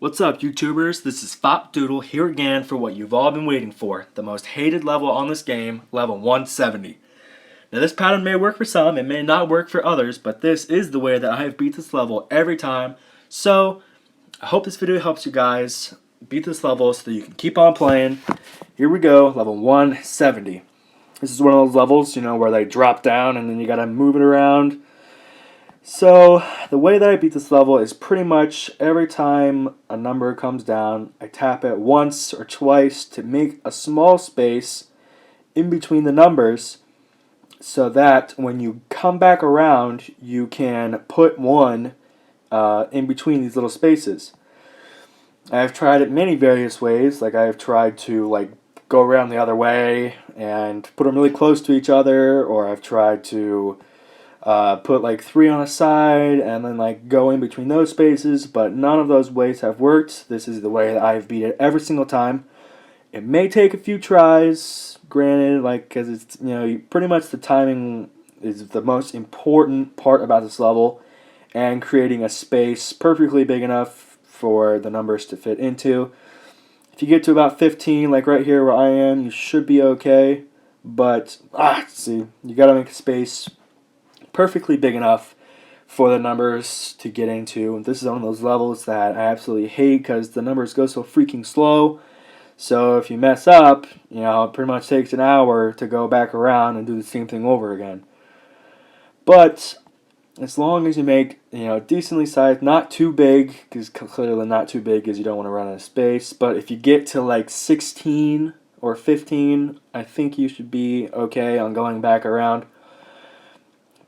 What's up, YouTubers? This is Fop Doodle here again for what you've all been waiting for, the most hated level on this game, level 170. Now this pattern may work for some, it may not work for others, but this is the way that I have beat this level every time. So, I hope this video helps you guys beat this level so that you can keep on playing. Here we go, level 170. This is one of those levels, where they drop down and then you gotta move it around. So, the way that I beat this level is pretty much every time a number comes down, I tap it once or twice to make a small space in between the numbers so that when you come back around, you can put one in between these little spaces. I've tried it many various ways, like I've tried to go around the other way and put them really close to each other, or I've tried to put three on a side and then go in between those spaces, but none of those ways have worked. This is the way that I've beat it every single time. It may take a few tries, granted, because it's, pretty much the timing is the most important part about this level, and creating a space perfectly big enough for the numbers to fit into. If you get to about 15, like right here where I am, you should be okay, but, see, you gotta make a space perfectly big enough for the numbers to get into. This is one of those levels that I absolutely hate because the numbers go so freaking slow. So if you mess up, it pretty much takes an hour to go back around and do the same thing over again. But as long as you make, decently sized, not too big, because clearly not too big because you don't want to run out of space. But if you get to 16 or 15, I think you should be okay on going back around.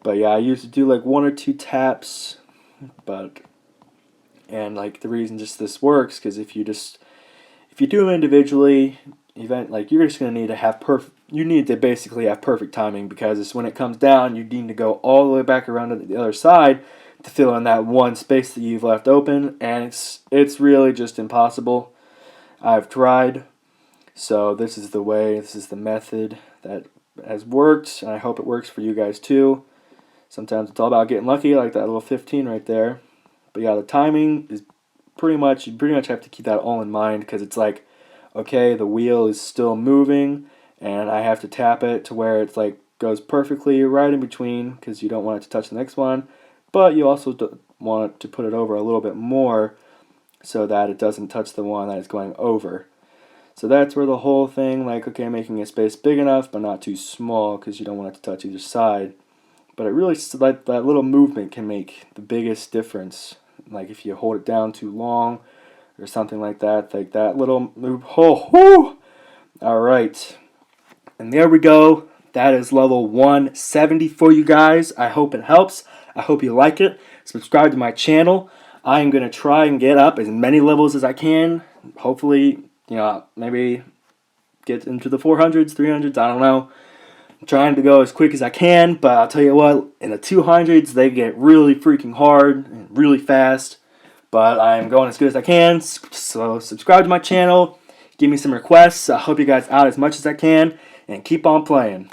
But yeah, I used to do one or two taps, and the reason just this works because if you do them individually, you're just gonna need to have you need to basically have perfect timing, because it's when it comes down you need to go all the way back around to the other side to fill in that one space that you've left open, and it's really just impossible. I've tried, so this is the way, this is the method that has worked, and I hope it works for you guys too. Sometimes it's all about getting lucky, like that little 15 right there. But yeah, the timing is you pretty much have to keep that all in mind, because it's okay, the wheel is still moving, and I have to tap it to where it's goes perfectly right in between, because you don't want it to touch the next one, but you also want to put it over a little bit more so that it doesn't touch the one that it's going over. So that's where the whole thing, making a space big enough but not too small, because you don't want it to touch either side. But it really, that little movement can make the biggest difference. If you hold it down too long or something like that little move. Oh, alright. And there we go. That is level 170 for you guys. I hope it helps. I hope you like it. Subscribe to my channel. I am going to try and get up as many levels as I can. Hopefully, maybe get into the 400s, 300s, I don't know. I'm trying to go as quick as I can, but I'll tell you what, in the 200s, they get really freaking hard and really fast. But I'm going as good as I can, so subscribe to my channel, give me some requests. I help you guys out as much as I can, and keep on playing.